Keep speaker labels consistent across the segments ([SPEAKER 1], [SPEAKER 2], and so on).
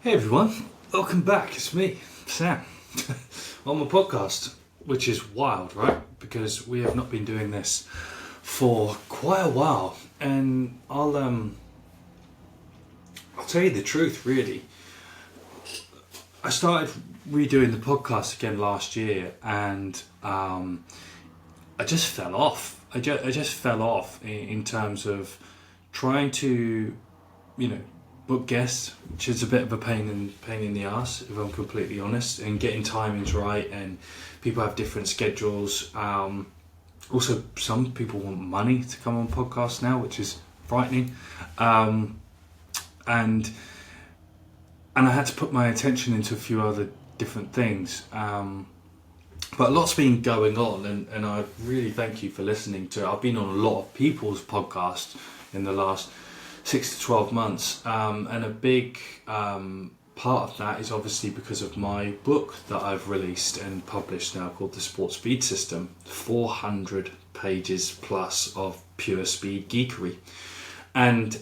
[SPEAKER 1] Hey everyone, welcome back. It's me, Sam, on my podcast, which is wild, right? Because we have not been doing this for quite a while, and I'll tell you the truth. Really, I started redoing the podcast again last year, and I just fell off. I just fell off in terms of trying to, you know, book guests, which is a bit of a pain in the ass, if I'm completely honest, and getting timings right, and people have different schedules. Also, some people want money to come on podcasts now, which is frightening. And I had to put my attention into a few other different things. But a lot's been going on, and I really thank you for listening to it. I've been on a lot of people's podcasts in the last 6 to 12 months, and a big part of that is obviously because of my book that I've released and published now, called The Sports Speed System. 400 pages plus of pure speed geekery, and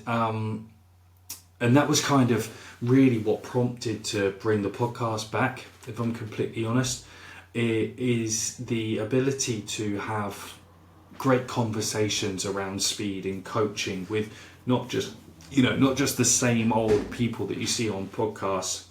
[SPEAKER 1] that was kind of really what prompted to bring the podcast back, if I'm completely honest. It is the ability to have great conversations around speed and coaching with not just the same old people that you see on podcasts,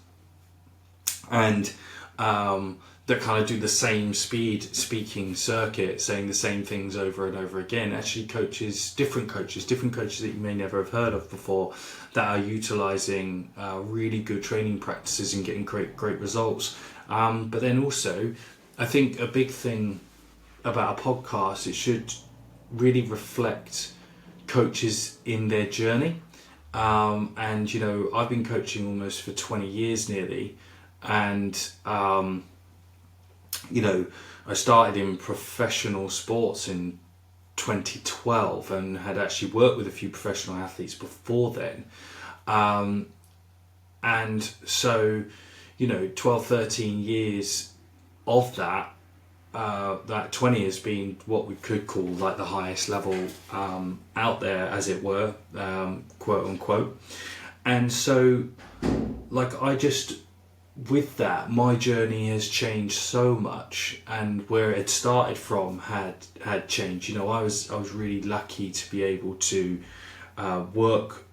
[SPEAKER 1] and that kind of do the same speed speaking circuit, saying the same things over and over again. Actually, different coaches that you may never have heard of before, that are utilizing really good training practices and getting great results. But then also, I think a big thing about a podcast, it should really reflect coaches in their journey. And I've been coaching almost for 20 years nearly, and I started in professional sports in 2012 and had actually worked with a few professional athletes before then. And so 12, 13 years of that, that 20 has been what we could call like the highest level out there, as it were, quote unquote. And so, with that, my journey has changed so much, and where it started from had changed. I was really lucky to be able to work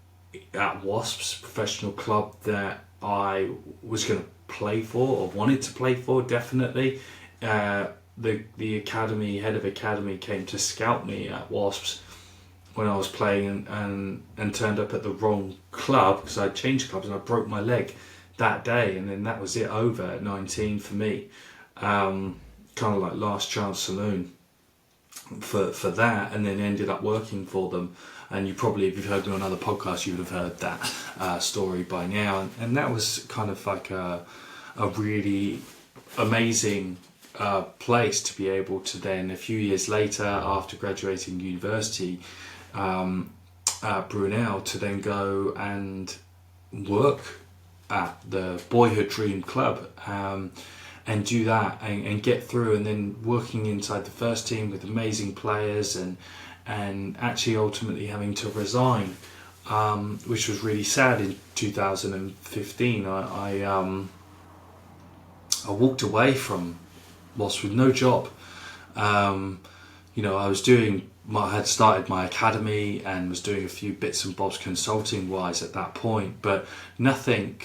[SPEAKER 1] at Wasps, professional club that I was going to play for, or wanted to play for, definitely. The academy, head of academy, came to scout me at Wasps when I was playing, and turned up at the wrong club, because I changed clubs and I broke my leg that day, and then that was it, over at 19 for me. Kind of like last chance saloon for that, and then ended up working for them. And you probably, if you've heard me on other podcasts, you would have heard that story by now. And that was kind of like a really amazing place to be able to then, a few years later, after graduating university at Brunel, to then go and work at the Boyhood Dream Club, and do that and get through, and then working inside the first team with amazing players, and actually ultimately having to resign, which was really sad in 2015. I walked away from Wasps with no job. I had started my academy and was doing a few bits and bobs consulting wise at that point, but nothing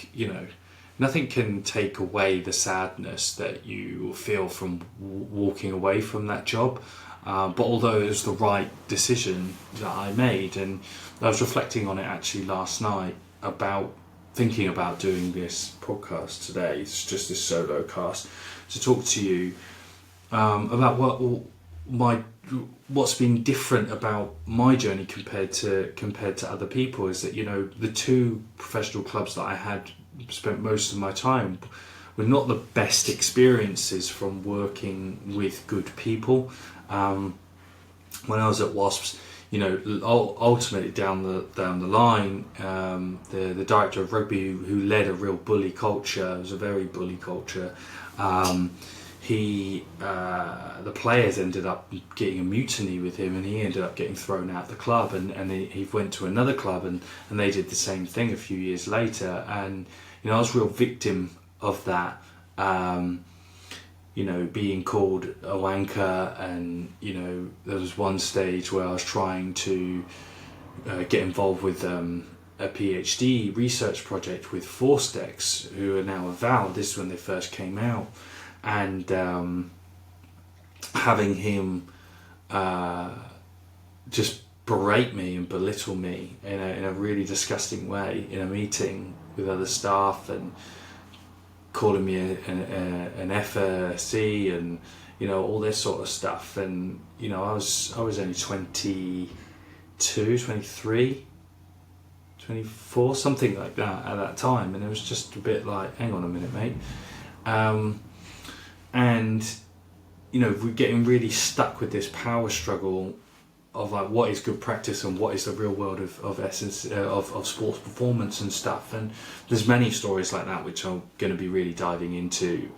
[SPEAKER 1] can take away the sadness that you feel from walking away from that job. But although it was the right decision that I made, and I was reflecting on it actually last night, thinking about doing this podcast today. It's just this solo cast to talk to you about what's been different about my journey compared to other people. Is that the two professional clubs that I had spent most of my time were not the best experiences from working with good people. When I was at Wasps, ultimately down the line, the director of rugby, who led a real bully culture, it was a very bully culture. the players ended up getting a mutiny with him, and he ended up getting thrown out of the club, and he went to another club, and they did the same thing a few years later. And I was a real victim of that, being called a wanker. And there was one stage where I was trying to get involved with a PhD research project with Forstex, who are now Avowed. This is when they first came out. And having him just berate me and belittle me in a really disgusting way in a meeting with other staff, and calling me an FRC, and all this sort of stuff. And I was only 22, 23, 24, something like that at that time, and it was just a bit like, hang on a minute, mate. And we're getting really stuck with this power struggle of like, what is good practice and what is the real world of essence of sports performance and stuff. And there's many stories like that which I'm going to be really diving into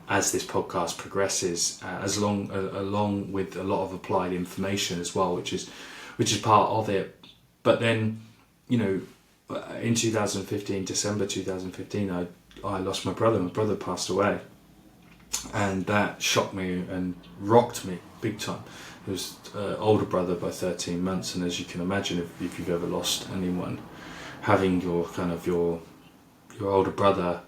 [SPEAKER 1] as this podcast progresses, along with a lot of applied information as well, which is part of it. But then in 2015, December 2015, I lost my brother. My brother passed away. And that shocked me and rocked me big time. He was older brother by 13 months, and as you can imagine, if you've ever lost anyone, having your older brother,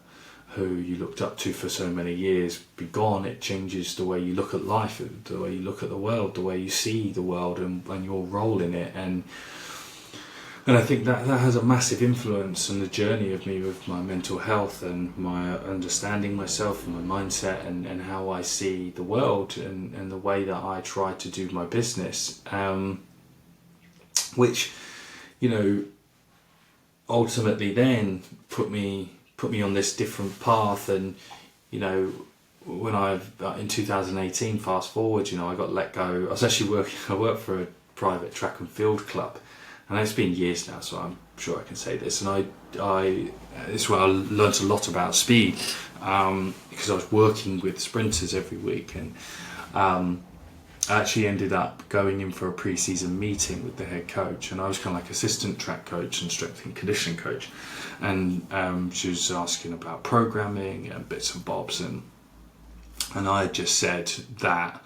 [SPEAKER 1] who you looked up to for so many years, be gone, it changes the way you look at life, the way you look at the world, the way you see the world, and your role in it. And I think that has a massive influence on the journey of me with my mental health and my understanding myself and my mindset, and how I see the world, and the way that I try to do my business, which ultimately then put me on this different path. And when in 2018, fast forward, I got let go. I was actually I worked for a private track and field club. And it's been years now, so I'm sure I can say this. And this is where I learnt a lot about speed, because I was working with sprinters every week. And I actually ended up going in for a pre-season meeting with the head coach, and I was kind of like assistant track coach and strength and conditioning coach. And she was asking about programming and bits and bobs, and I had just said that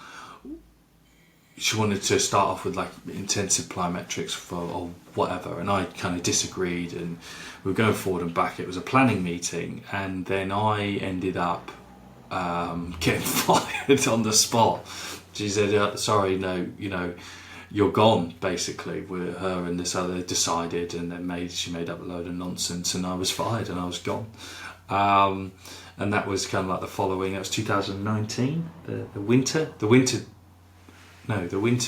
[SPEAKER 1] she wanted to start off with like intensive plyometrics or whatever, and I kind of disagreed, and we were going forward and back. It was a planning meeting, and then I ended up getting fired on the spot. She said, sorry, no, you're gone, basically. Her and this other decided, and then she made up a load of nonsense, and I was fired and I was gone. And that was kind of like the following, that was 2019, the winter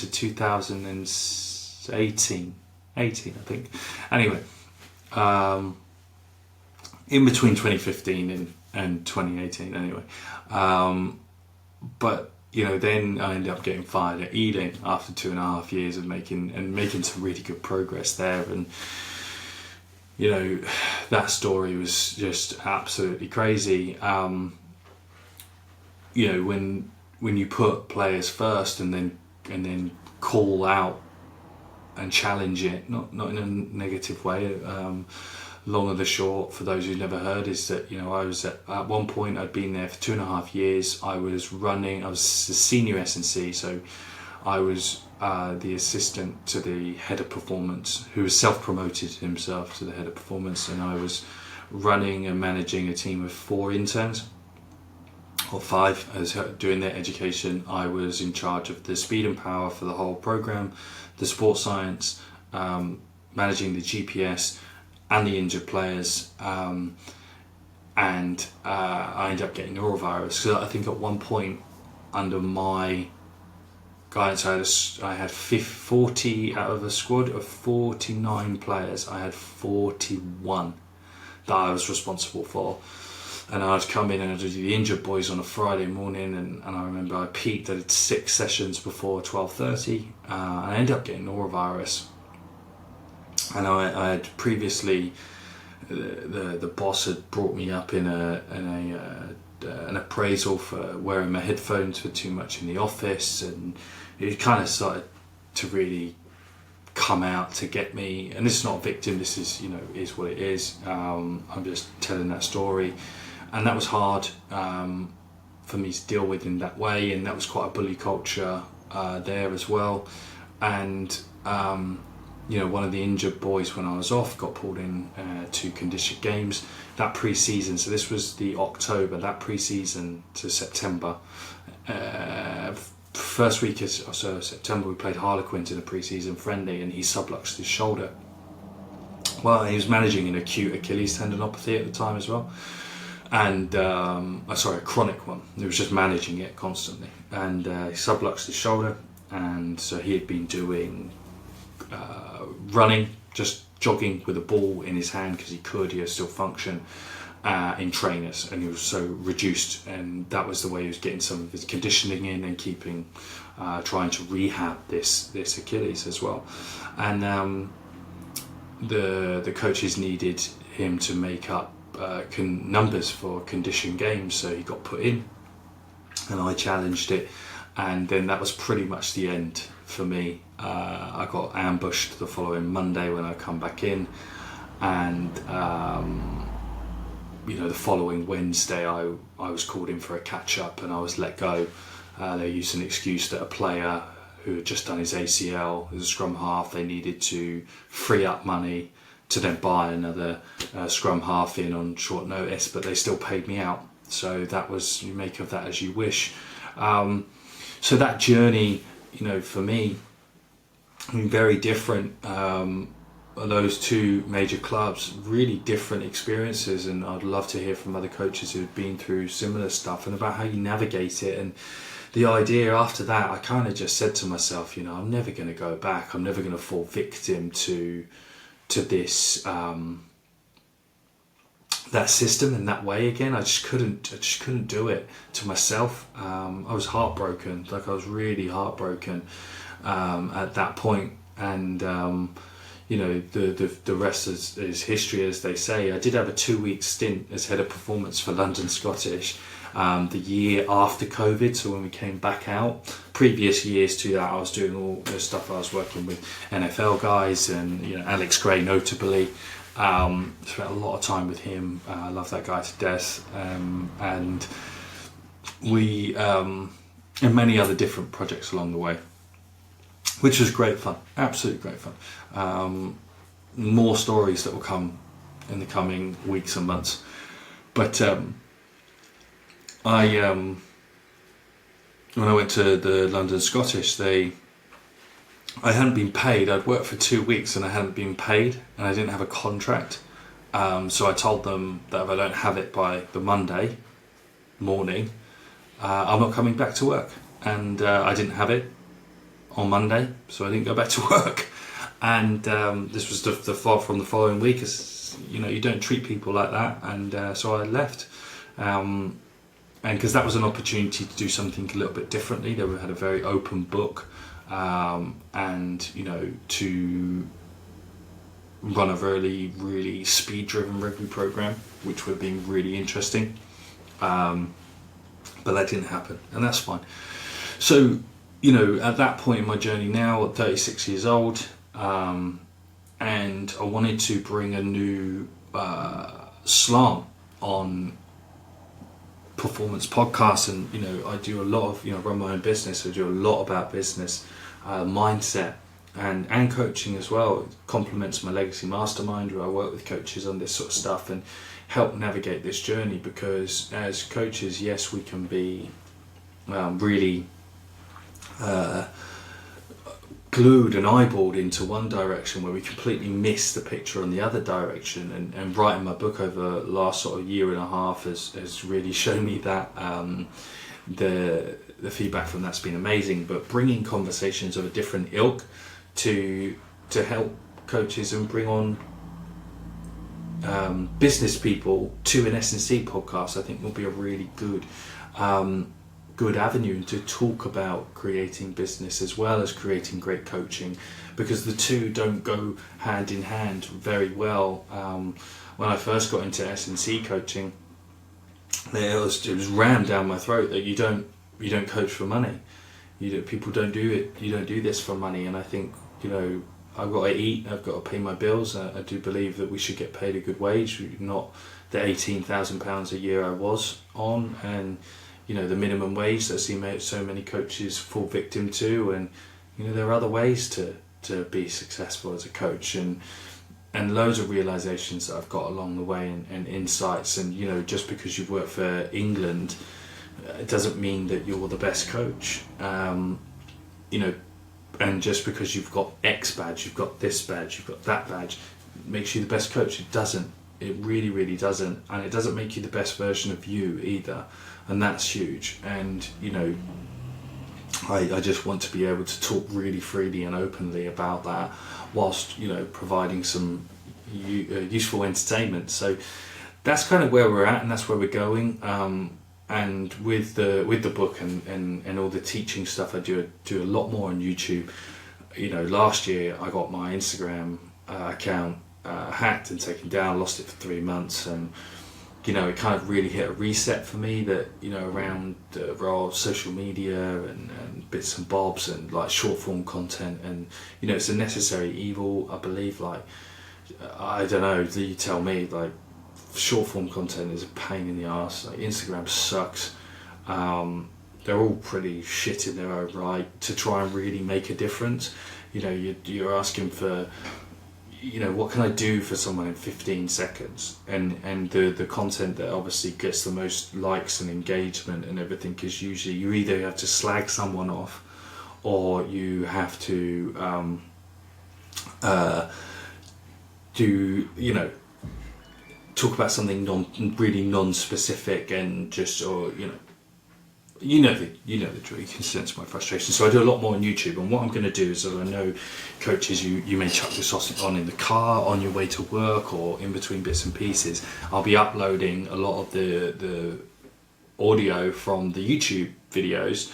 [SPEAKER 1] 2018, I think. Anyway, in between 2015 and 2018, anyway. But then I ended up getting fired at Ealing after 2.5 years of making some really good progress there. And that story was just absolutely crazy. When you put players first and then call out and challenge it, not in a negative way. Long of the short, for those who've never heard, is that I was at one point, I'd been there for 2.5 years. I was a senior S&C, so I was the assistant to the head of performance, who was self-promoted himself to the head of performance, and I was running and managing a team of 4 interns. Or 5, as doing their education. I was in charge of the speed and power for the whole program, the sports science, managing the GPS and the injured players, and I ended up getting norovirus. So I think at one point under my guidance, I had 40 out of a squad of 49 players. I had 41 that I was responsible for. And I'd come in and I'd do the injured boys on a Friday morning, and I remember I peaked. I did 6 sessions before 12:30. I ended up getting norovirus, and I had previously the boss had brought me up in a an appraisal for wearing my headphones for too much in the office, and it kind of started to really come out to get me. And this is not a victim, this is, is what it is. I'm just telling that story, and that was hard for me to deal with in that way, and that was quite a bully culture there as well. And one of the injured boys when I was off got pulled in to condition games that pre-season. So this was the October, that pre-season to September. First week of September, we played Harlequins in a pre-season friendly, and he subluxed his shoulder. Well, he was managing an acute Achilles tendinopathy at the time as well, and a chronic one. He was just managing it constantly, and he subluxed his shoulder, and so he had been doing running, just jogging with a ball in his hand because he had still function in trainers, and he was so reduced, and that was the way he was getting some of his conditioning in and keeping trying to rehab this Achilles as well. And the coaches needed him to make up numbers for condition games, so he got put in, and I challenged it, and then that was pretty much the end for me. I got ambushed the following Monday when I come back in, and the following Wednesday I was called in for a catch-up, and I was let go. They used an excuse that a player who had just done his ACL as a scrum half, they needed to free up money to then buy another scrum half in on short notice, but they still paid me out. So that was, you make of that as you wish. So that journey, for me, very different. Those two major clubs, really different experiences, and I'd love to hear from other coaches who've been through similar stuff and about how you navigate it. And the idea after that, I kind of just said to myself, I'm never going to go back. I'm never going to fall victim to this that system in that way again. I just couldn't do it to myself. I was heartbroken. I was really heartbroken at that point. And the rest is history, as they say. I did have a 2-week stint as head of performance for London Scottish the year after COVID, so when we came back out. Previous years to that, I was doing all the stuff. I was working with NFL guys, and Alex Gray notably. Spent a lot of time with him. I love that guy to death, and we and many other different projects along the way, which was great fun, absolutely great fun. More stories that will come in the coming weeks and months. But when I went to the London Scottish, I hadn't been paid. I'd worked for 2 weeks and I hadn't been paid, and I didn't have a contract. So I told them that if I don't have it by the Monday morning, I'm not coming back to work. And I didn't have it on Monday, so I didn't go back to work. And this was from the following week, as you don't treat people like that. And so I left, and because that was an opportunity to do something a little bit differently. They had a very open book, and to run a really, really speed-driven rugby program, which would have been really interesting. But that didn't happen, and that's fine. So at that point in my journey now, at 36 years old, and I wanted to bring a new slant on performance podcasts, and I do a lot of run my own business. I do a lot about business, mindset, and coaching as well. It complements my Legacy Mastermind, where I work with coaches on this sort of stuff and help navigate this journey. Because as coaches, yes, we can be really glued and eyeballed into one direction, where we completely miss the picture on the other direction. And writing my book over the last sort of year and a half has really shown me that. The feedback from that's been amazing. But bringing conversations of a different ilk to help coaches and bring on business people to an S&C podcast, I think will be a really good avenue to talk about creating business as well as creating great coaching, because the two don't go hand in hand very well. When I first got into S&C coaching, it was rammed down my throat that you don't coach for money. People don't do it. You don't do this for money. And I think, I've got to eat. I've got to pay my bills. I do believe that we should get paid a good wage, not the £18,000 a year I was on, and the minimum wage that I see so many coaches fall victim to. And there are other ways to be successful as a coach, and loads of realizations that I've got along the way, and insights. And just because you've worked for England, it doesn't mean that you're the best coach. And just because you've got X badge, you've got this badge, you've got that badge, makes you the best coach. It doesn't. It really, really doesn't. And it doesn't make you the best version of you either. And that's huge. And I just want to be able to talk really freely and openly about that, whilst providing some useful entertainment. So that's kind of where we're at, and that's where we're going. And with the book and all the teaching stuff, I do a lot more on YouTube. Last year I got my Instagram account hacked and taken down, lost it for 3 months, and it kind of really hit a reset for me that around the role of social media and bits and bobs and like short form content, and it's a necessary evil, I believe. Like, I don't know, you tell me. Like, short form content is a pain in the arse. Like, Instagram sucks. They're all pretty shit in their own right. To try and really make a difference, you're asking for, what can I do for someone in 15 seconds? And the content that obviously gets the most likes and engagement and everything is usually, you either have to slag someone off, or you have to talk about something really non-specific, and just, or the drill. You can sense my frustration. So I do a lot more on YouTube, and what I'm going to do is, I know coaches, you may chuck this on in the car on your way to work or in between bits and pieces. I'll be uploading a lot of the audio from the YouTube videos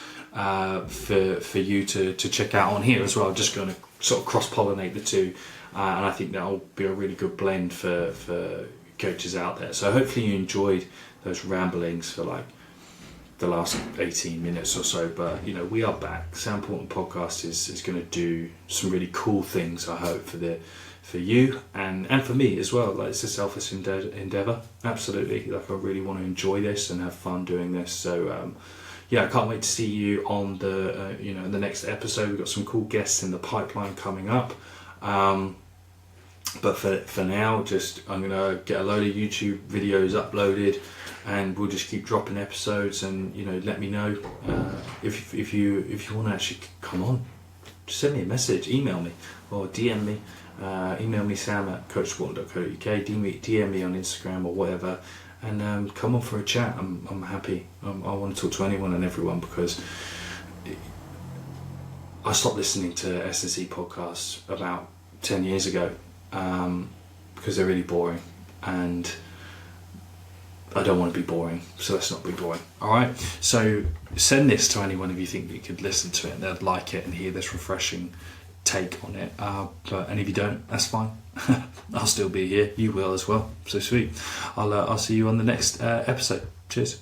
[SPEAKER 1] for you to check out on here as well. I'm just going to sort of cross-pollinate the two, and I think that'll be a really good blend for coaches out there. So hopefully you enjoyed those ramblings for like the last 18 minutes or so, but we are back. Sound Important Podcast is going to do some really cool things, I hope, for you and for me as well. Like, it's a selfish endeavour, absolutely. Like, I really want to enjoy this and have fun doing this. So I can't wait to see you on the the next episode. We've got some cool guests in the pipeline coming up. But for now, I'm going to get a load of YouTube videos uploaded, and we'll just keep dropping episodes. And let me know if you want to actually come on. Just send me a message, email me, or DM me. Email me, sam@coachsport.co.uk. DM me on Instagram or whatever, and come on for a chat. I'm happy. I want to talk to anyone and everyone, because I stopped listening to S&C podcasts about 10 years ago. Because they're really boring, and I don't want to be boring, so let's not be boring. Alright, so send this to anyone if you think that you could listen to it and they'd like it and hear this refreshing take on it, and if you don't, that's fine. I'll still be here, you will as well, so sweet. I'll see you on the next episode. Cheers.